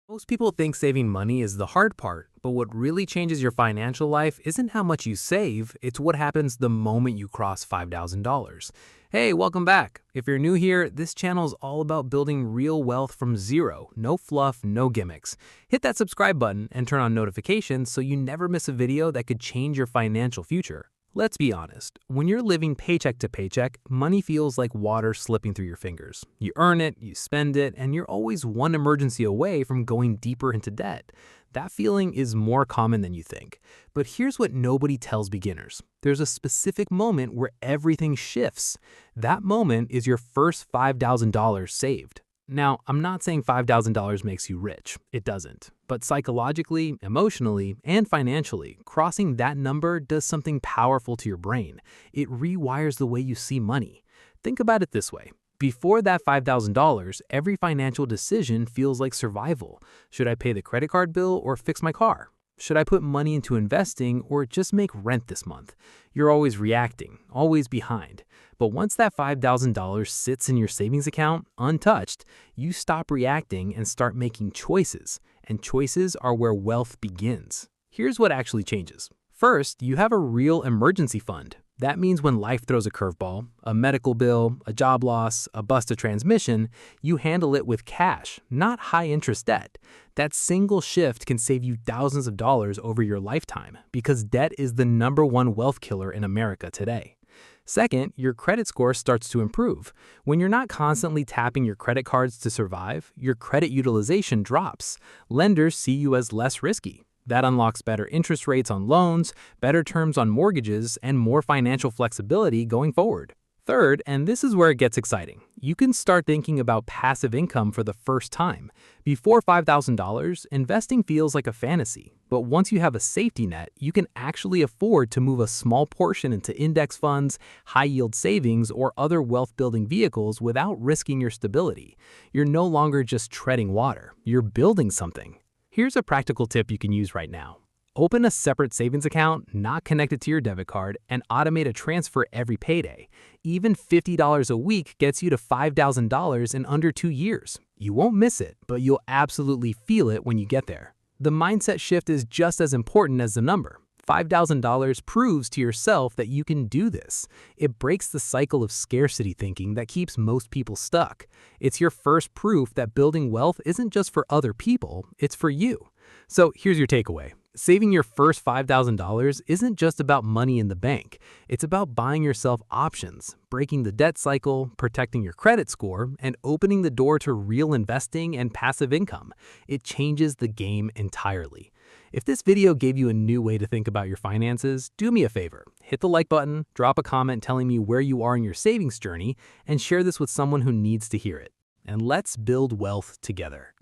Most people think saving money is the hard part, but what really changes your financial life isn't how much you save, it's what happens the moment you cross $5,000. Hey, welcome back. If you're new here, this channel is all about building real wealth from zero, no fluff, no gimmicks. Hit that subscribe button and turn on notifications so you never miss a video that could change your financial future. Let's be honest, when you're living paycheck to paycheck, money feels like water slipping through your fingers. You earn it, you spend it, and you're always one emergency away from going deeper into debt. That feeling is more common than you think. But here's what nobody tells beginners. There's a specific moment where everything shifts. That moment is your first $5,000 saved. Now, I'm not saying $5,000 makes you rich. It doesn't. But psychologically, emotionally, and financially, crossing that number does something powerful to your brain. It rewires the way you see money. Think about it this way. Before that $5,000, every financial decision feels like survival. Should I pay the credit card bill or fix my car? Should I put money into investing or just make rent this month? You're always reacting, always behind. But once that $5,000 sits in your savings account, untouched, you stop reacting and start making choices. And choices are where wealth begins. Here's what actually changes. First, you have a real emergency fund. That means when life throws a curveball, a medical bill, a job loss, a busted transmission, you handle it with cash, not high-interest debt. That single shift can save you thousands of dollars over your lifetime because debt is the #1 wealth killer in America today. Second, your credit score starts to improve. When you're not constantly tapping your credit cards to survive, your credit utilization drops. Lenders see you as less risky. That unlocks better interest rates on loans, better terms on mortgages, and more financial flexibility going forward. Third, and this is where it gets exciting, you can start thinking about passive income for the first time. Before $5,000, investing feels like a fantasy, but once you have a safety net, you can actually afford to move a small portion into index funds, high-yield savings, or other wealth-building vehicles without risking your stability. You're no longer just treading water, you're building something. Here's a practical tip you can use right now. Open a separate savings account not connected to your debit card and automate a transfer every payday. Even $50 a week gets you to $5,000 in under 2 years. You won't miss it, but you'll absolutely feel it when you get there. The mindset shift is just as important as the number. $5,000 proves to yourself that you can do this. It breaks the cycle of scarcity thinking that keeps most people stuck. It's your first proof that building wealth isn't just for other people, it's for you. So here's your takeaway. Saving your first $5,000 isn't just about money in the bank. It's about buying yourself options, breaking the debt cycle, protecting your credit score, and opening the door to real investing and passive income. It changes the game entirely. If this video gave you a new way to think about your finances, do me a favor. Hit the like button, drop a comment telling me where you are in your savings journey, and share this with someone who needs to hear it. And let's build wealth together.